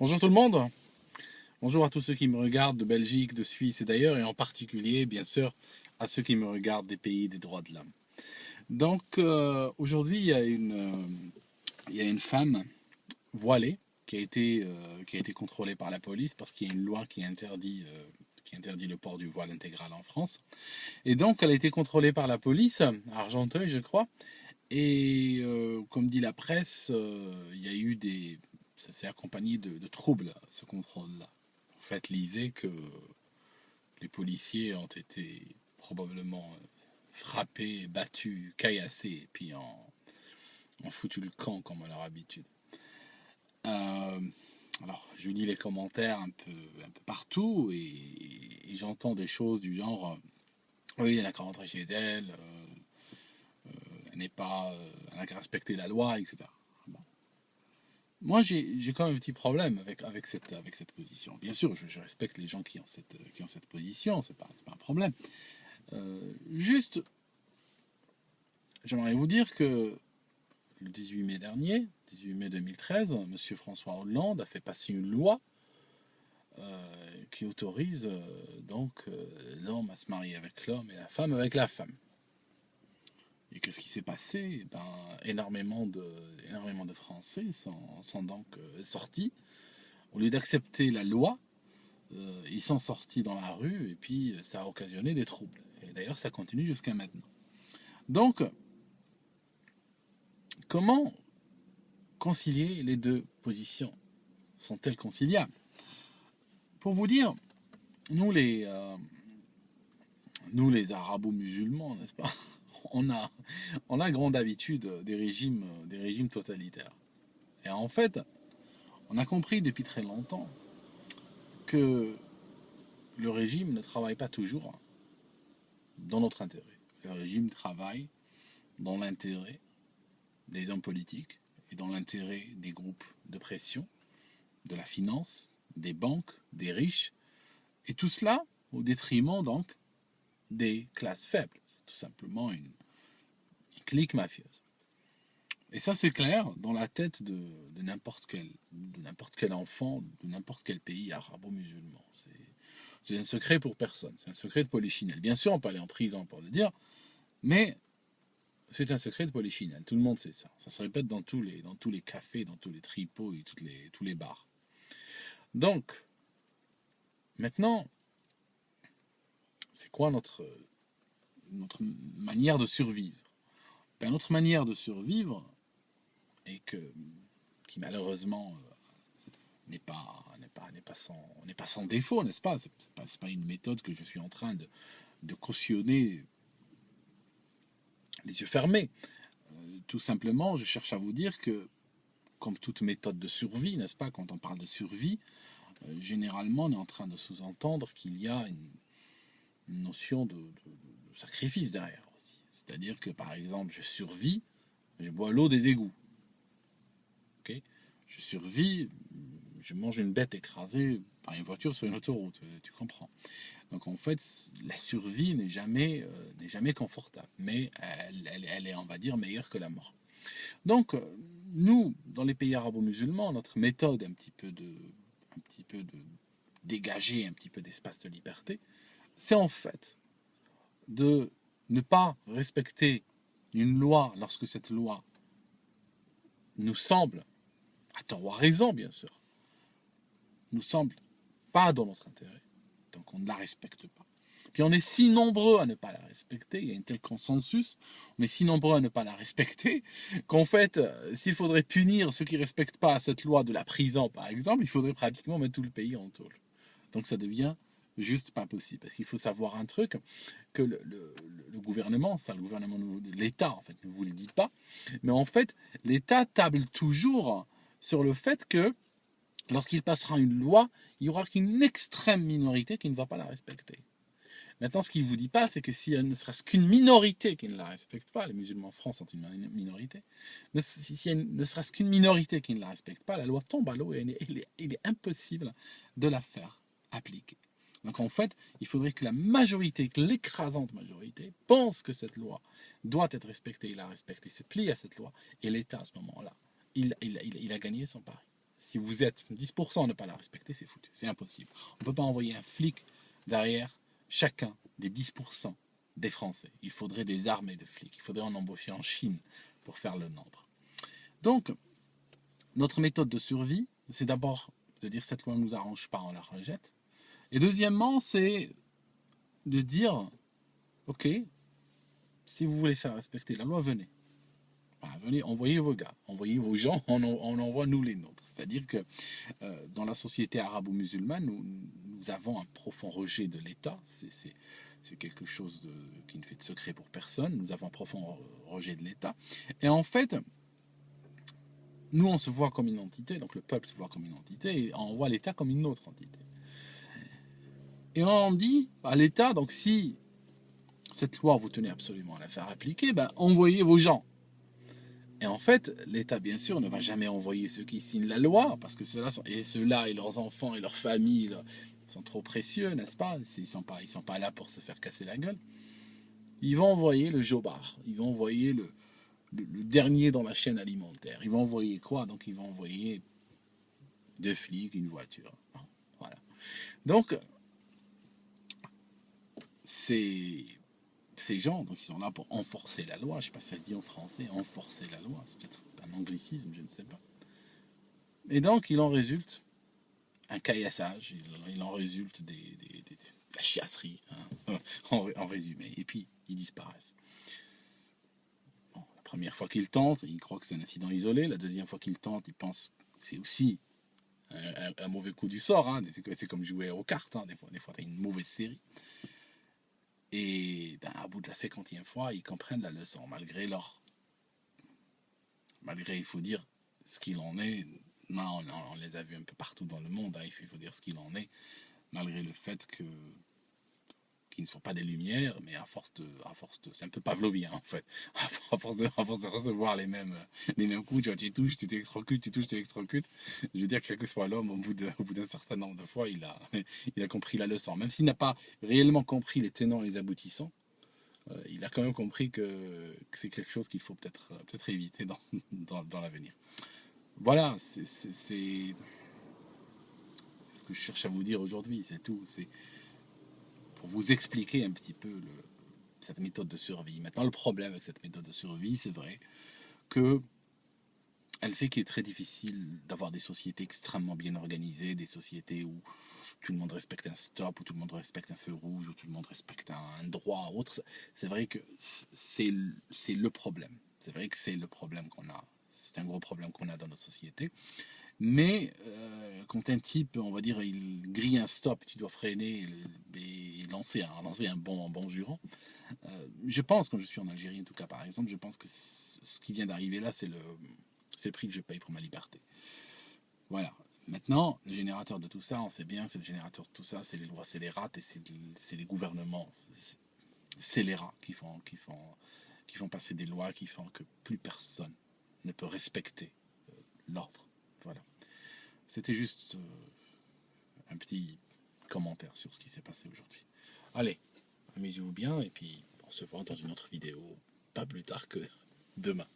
Bonjour tout le monde, bonjour à tous ceux qui me regardent de Belgique, de Suisse et d'ailleurs, et en particulier, bien sûr, à ceux qui me regardent des pays des droits de l'homme. Donc, aujourd'hui, il y a une femme voilée qui a été contrôlée par la police parce qu'il y a une loi qui interdit le port du voile intégral en France. Et donc, elle a été contrôlée par la police, à Argenteuil, je crois, et comme dit la presse, il y a eu ça s'est accompagné de troubles, ce contrôle-là. En fait, lisez que les policiers ont été probablement frappés, battus, caillassés, et puis en foutu le camp comme à leur habitude. Euh, alors, je lis les commentaires un peu partout et j'entends des choses du genre oui, elle n'a qu'à rentrer chez elle, elle n'a qu'à respecter la loi, etc. Bon. Moi, j'ai quand même un petit problème avec cette position. Bien sûr, je respecte les gens qui ont cette position, c'est pas un problème. Juste, j'aimerais vous dire que le 18 mai dernier, 18 mai 2013, M. François Hollande a fait passer une loi qui autorise l'homme à se marier avec l'homme et la femme avec la femme. Et qu'est-ce qui s'est passé? Énormément de Français sont donc sortis. Au lieu d'accepter la loi, ils sont sortis dans la rue et puis ça a occasionné des troubles. Et d'ailleurs, ça continue jusqu'à maintenant. Donc, comment concilier les deux positions? Sont-elles conciliables? Pour vous dire, nous les arabo-musulmans, n'est-ce pas? On a grande habitude des régimes totalitaires. Et en fait, on a compris depuis très longtemps que le régime ne travaille pas toujours dans notre intérêt. Le régime travaille dans l'intérêt des hommes politiques et dans l'intérêt des groupes de pression, de la finance, des banques, des riches, et tout cela au détriment donc des classes faibles. C'est tout simplement une clique mafieuse. Et ça, c'est clair dans la tête de n'importe quel enfant, de n'importe quel pays arabo-musulman. C'est un secret pour personne, c'est un secret de polichinelle. Bien sûr, on peut aller en prison pour le dire, mais c'est un secret de polichinelle. Tout le monde sait ça. Ça se répète dans tous les cafés, dans tous les tripots et tous les bars. Donc, maintenant, c'est quoi notre manière de survivre? Notre manière de survivre, et qui malheureusement n'est pas sans défaut, n'est-ce pas? C'est pas une méthode que je suis en train de cautionner les yeux fermés. Tout simplement, je cherche à vous dire que, comme toute méthode de survie, n'est-ce pas, quand on parle de survie, généralement on est en train de sous-entendre qu'il y a une notion de sacrifice derrière aussi. C'est-à-dire que par exemple, je survis, je bois l'eau des égouts. Okay, je survis, je mange une bête écrasée par une voiture sur une autoroute, tu comprends. Donc en fait, la survie n'est jamais confortable, mais elle est, on va dire, meilleure que la mort. Donc nous, dans les pays arabo-musulmans, notre méthode un petit peu de dégager un petit peu d'espace de liberté, c'est en fait de ne pas respecter une loi lorsque cette loi nous semble, à tort ou à raison bien sûr, nous semble pas dans notre intérêt, donc on ne la respecte pas. Puis on est si nombreux à ne pas la respecter, il y a un tel consensus, on est si nombreux à ne pas la respecter, qu'en fait, s'il faudrait punir ceux qui ne respectent pas cette loi de la prison, par exemple, il faudrait pratiquement mettre tout le pays en tôle. Donc ça devient juste pas possible. Parce qu'il faut savoir un truc, que le gouvernement, l'État en fait, ne vous le dit pas, mais en fait, l'État table toujours sur le fait que lorsqu'il passera une loi, il n'y aura qu'une extrême minorité qui ne va pas la respecter. Maintenant, ce qu'il ne vous dit pas, c'est que s'il ne serait-ce qu'une minorité qui ne la respecte pas, les musulmans en France sont une minorité, mais s'il ne serait-ce qu'une minorité qui ne la respecte pas, la loi tombe à l'eau et il est impossible de la faire appliquer. Donc en fait, il faudrait que la majorité, que l'écrasante majorité, pense que cette loi doit être respectée, il la respecte, il se plie à cette loi, et l'État à ce moment-là, il a gagné son pari. Si vous êtes 10% à ne pas la respecter, c'est foutu. C'est impossible. On ne peut pas envoyer un flic derrière chacun des 10% des Français. Il faudrait des armées de flics. Il faudrait en embaucher en Chine pour faire le nombre. Donc, notre méthode de survie, c'est d'abord de dire cette loi ne nous arrange pas, on la rejette. Et deuxièmement, c'est de dire, ok, si vous voulez faire respecter la loi, venez. Voilà, venez, envoyez vos gars, envoyez vos gens, on envoie nous les nôtres. C'est-à-dire que dans la société arabo-musulmane, nous avons un profond rejet de l'État. C'est quelque chose qui ne fait de secret pour personne. Nous avons un profond rejet de l'État. Et en fait, nous, on se voit comme une entité, donc le peuple se voit comme une entité, et on voit l'État comme une autre entité. Et on dit à l'État, donc si cette loi, vous tenez absolument à la faire appliquer, ben, envoyez vos gens. Et en fait, l'État, bien sûr, ne va jamais envoyer ceux qui signent la loi, parce que ceux-là et leurs enfants et leurs familles sont trop précieux, n'est-ce pas? Ils sont pas là pour se faire casser la gueule. Ils vont envoyer le jobard, ils vont envoyer le dernier dans la chaîne alimentaire. Ils vont envoyer quoi? Donc ils vont envoyer 2 flics, une voiture. Voilà. Donc, ces gens, donc ils sont là pour enforcer la loi. Je ne sais pas si ça se dit en français, enforcer la loi. C'est peut-être un anglicisme, je ne sais pas. Et donc, il en résulte un caillassage, il en résulte de la chiasserie, hein, en résumé. Et puis, ils disparaissent. Bon, la première fois qu'ils tentent, ils croient que c'est un incident isolé. La deuxième fois qu'ils tentent, ils pensent que c'est aussi un mauvais coup du sort. Hein. C'est comme jouer aux cartes. Hein. Des fois tu as une mauvaise série. Et ben, à bout de la 50e fois, ils comprennent la leçon, malgré, il faut dire, ce qu'il en est. Non, on les a vus un peu partout dans le monde, hein, il faut dire ce qu'il en est, malgré le fait qu'ils ne sont pas des lumières, mais à force de c'est un peu pavlovien en fait, à force de recevoir les mêmes coups, tu touches, tu t'électrocutes, tu touches, tu t'électrocutes. Je veux dire, quel que soit l'homme, au bout d'un certain nombre de fois, il a compris la leçon, même s'il n'a pas réellement compris les tenants et les aboutissants. Il a quand même compris que c'est quelque chose qu'il faut peut-être éviter dans l'avenir. Voilà, c'est ce que je cherche à vous dire aujourd'hui, c'est tout. C'est pour vous expliquer un petit peu cette méthode de survie. Maintenant, le problème avec cette méthode de survie, c'est vrai que elle fait qu'il est très difficile d'avoir des sociétés extrêmement bien organisées, des sociétés où tout le monde respecte un stop, où tout le monde respecte un feu rouge, où tout le monde respecte un droit, autre. C'est vrai que c'est le problème. C'est vrai que c'est le problème qu'on a. C'est un gros problème qu'on a dans notre société. Mais quand un type, on va dire, il grille un stop, tu dois freiner et lancer un bon jurant. Je pense, quand je suis en Algérie en tout cas par exemple, je pense que ce qui vient d'arriver là, c'est le prix que je paye pour ma liberté. Voilà. Maintenant, le générateur de tout ça, on sait bien que c'est le générateur de tout ça, c'est les lois scélérates et c'est les gouvernements scélérats qui font passer des lois qui font que plus personne ne peut respecter l'ordre. Voilà. C'était juste un petit commentaire sur ce qui s'est passé aujourd'hui. Allez, amusez-vous bien et puis on se voit dans une autre vidéo, pas plus tard que demain.